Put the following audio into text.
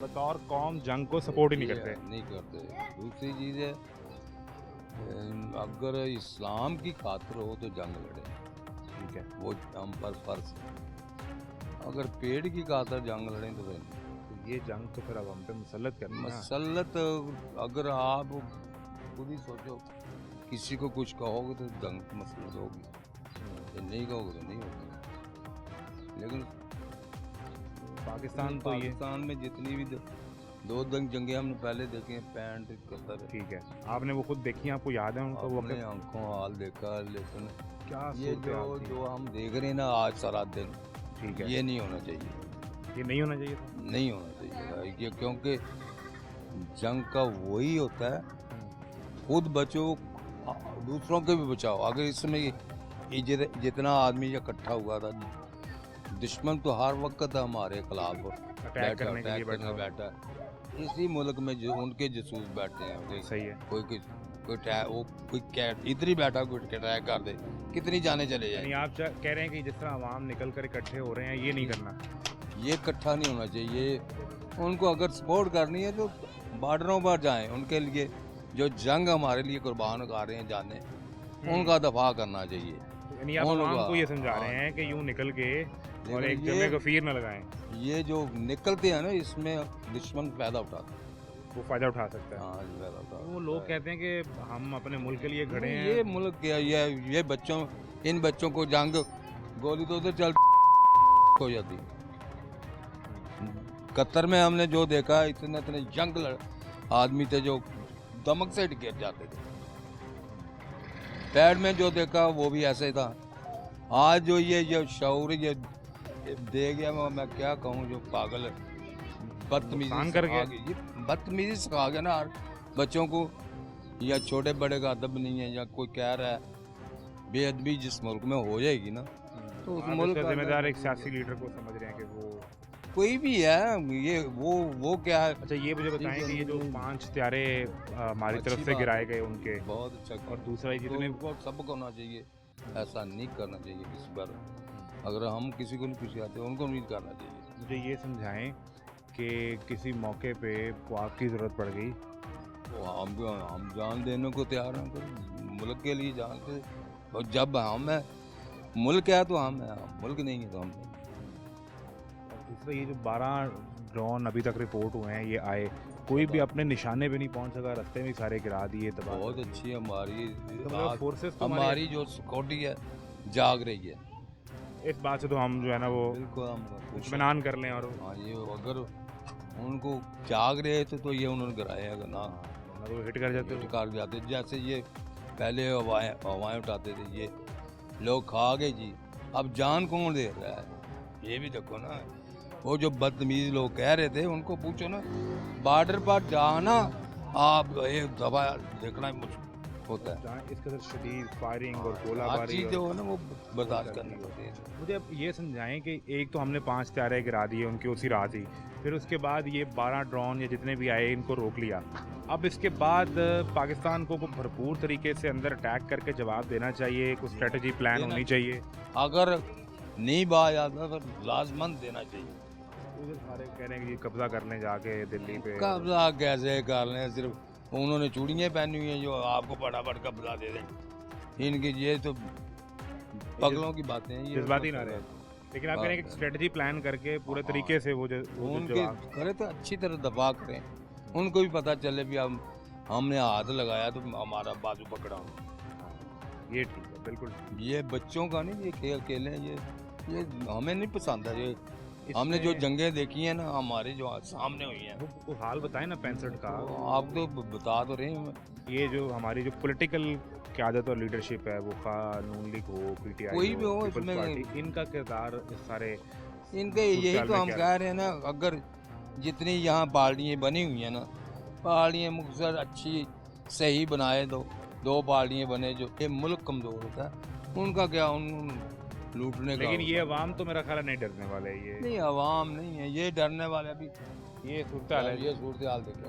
बतौर कौम जंग को सपोर्ट ही नहीं करते। नहीं करते। दूसरी चीज़ है, अगर इस्लाम की खातिर हो तो जंग लड़े, ठीक है, वो हम पर फर्ज है। अगर पेड़ की खातिर जंग लड़ें तो फिर नहीं। तो ये जंग तो फिर अब हम पे मुसल्लत करनी है ना। मसलत अगर आप खुद ही सोचो, किसी को कुछ कहोगे तो जंग मसलत होगी, नहीं कहोगे तो नहीं होगी। लेकिन पाकिस्तान तो ये पाकिस्तान में जितनी भी दो जंगें हमने पहले देखी हैं, 65-71, ठीक है, आपने वो खुद देखी, आपको याद है उनको वो अपने आंखों हाल देखा। लेकिन क्या ये सूरत-ए-हाल थी? जो हम देख रहे हैं ना आज सारा दिन, ठीक है, ये नहीं होना चाहिए, ये नहीं होना चाहिए था। नहीं होना चाहिए ये, क्योंकि जंग का वही होता है, खुद बचो दूसरों के भी बचाओ। अगर इसमें जितना आदमी इकट्ठा हुआ था, दुश्मन तो हर वक्त हमारे खिलाफ अटैक करने के लिए बैठा है। इसी मुल्क में जो उनके जसूस बैठे हैं, सही है। कोई इधर ही बैठा, कोई अटैक कर दे, कितनी जाने चले यानी जाए। आप कह रहे हैं कि जिस तरह आवाम निकल कर इकट्ठे हो रहे हैं, ये नहीं करना। ये इकट्ठा नहीं होना चाहिए। उनको अगर सपोर्ट करनी है तो बॉर्डरों पर जाएं। उनके लिए जो जंग हमारे लिए कुर्बान कर रहे हैं जाने, उनका दफा करना चाहिए। यानी आप आवाम को ये समझा रहे हैं कि यूं निकल के और एक जमे को फिर न लगाएं। ये जो निकलते हैं ना, इसमें दुश्मन फायदा उठाता है, वो फायदा उठा सकता है। हाँ फायदा उठाता है। वो लोग कहते हैं कि हम अपने मुल्क के लिए खड़े हैं। ये मुल्क क्या, ये बच्चों, इन बच्चों को जंग, गोली तो उधर चल हो जाती। कतर में हमने जो देखा, इतने इतने यंग आदमी थे जो दमक से गिर जाते थे। पैड में जो देखा वो भी ऐसे था। आज जो ये शऊर ये दे गया, मैं क्या कहूँ, जो पागल बदतमीजी कर गया, बदतमीजी सिखा गया ना बच्चों को। या छोटे बड़े का अदब नहीं है, या कोई कह रहा है बेअदबी जिस मुल्क में हो जाएगी ना, तो उस मुल्क का जिम्मेदार एक सियासी लीडर को समझ रहे हैं कि वो कोई भी है। ये वो क्या है। अच्छा, ये मुझे बताएं कि ये जो 5 हत्यारे हमारी तरफ से गिराए गए उनके, बहुत अच्छा, और दूसरा ये जितने सबको होना चाहिए, ऐसा नहीं करना चाहिए किसी पर। अगर हम किसी को नहीं पूछ आते, उनको नहीं करना चाहिए। मुझे ये समझाएं कि किसी मौके पे को आपकी ज़रूरत पड़ गई तो हम जान देने को तैयार हैं, तो मुल्क के लिए जान के। और जब हम है, मुल्क है तो हम है, मुल्क नहीं है तो हम नहीं। दूसरा ये जो 12 ड्रोन अभी तक रिपोर्ट हुए हैं, ये आए, कोई भी अपने निशाने पे नहीं पहुंच सका, रास्ते में सारे गिरा दिए, तबाह। बहुत अच्छी हमारी फोर्सेस, हमारी जो सिक्योरिटी है जाग रही है। इस बात से तो हम जो है ना वो बिल्कुल हम इत्मीनान कर लें। और हाँ, ये अगर उनको जाग रहे थे तो ये उन्होंने कराया, अगर ना वो हिट कर जाते, हिट कर जाते। जैसे ये पहले हवाएं उठाते थे, ये लोग खा गए जी, अब जान कौन दे रहा है, ये भी देखो ना। वो जो बदतमीज लोग कह रहे थे, उनको पूछो ना, बॉर्डर पर जाना आप एक दफा देखना मुश्किल होता है। इस कदर शदीद फायरिंग और गोलाबारी चीज़ जो है ना, वो बर्दाश्त करनी होती है। मुझे अब ये समझाएं कि एक तो हमने 5 हत्यारे गिरा दिए उनकी उसी रात ही, फिर उसके बाद ये 12 ड्रोन या जितने भी आए इनको रोक लिया। अब इसके बाद पाकिस्तान को भरपूर तरीके से अंदर अटैक करके जवाब देना चाहिए, कुछ स्ट्रेटजी प्लान होनी चाहिए। अगर नहीं बात आता तो लाजमन देना चाहिए। सारे कह रहे हैं कि कब्जा करने जाके दिल्ली पे। कब्जा कैसे कर लें, सिर्फ उन्होंने चूड़ियाँ पहनी हुई हैं जो आपको फटाफट कब्जा दे दें। इनकी ये तो पगलों की बातें हैं, ये जज्बाती ना रहे। लेकिन आप कह रहे हैं कि स्ट्रेटजी प्लान करके पूरे तरीके से वो उनके करे तो अच्छी तरह दफा करें। उनको भी पता चले भी हमने हाथ लगाया तो हमारा बाजू पकड़ा। ये ठीक है, बिल्कुल। ये बच्चों का नहीं, ये खेल खेलें, ये हमें नहीं पसंद है। ये हमने जो जंगें देखी हैं ना, हमारे जो सामने हुई हैं, वो हाल बताए ना 65 का। आप तो बता तो रहे हैं। ये जो हमारी जो पॉलिटिकल क़यादत और लीडरशिप है, वो नून लीग हो, पीटीआई कोई भी हो, पीपल्स पार्टी, इनका किरदार इस सारे इनके यही तो हम कह रहे हैं ना। अगर जितनी यहाँ पार्टियाँ बनी हुई हैं ना, पार्टियाँ मुख्तर अच्छी सही बनाए, दो पार्टियाँ बने जो ये मुल्क कमज़ोर होता है, उनका क्या उन लूटने का। लेकिन ये अवाम तो मेरा ख्याल नहीं डरने वाले। ये नहीं, अवाम नहीं है ये डरने वाले। अभी ये सूरत हाल है, ये सूरत हाल देखें।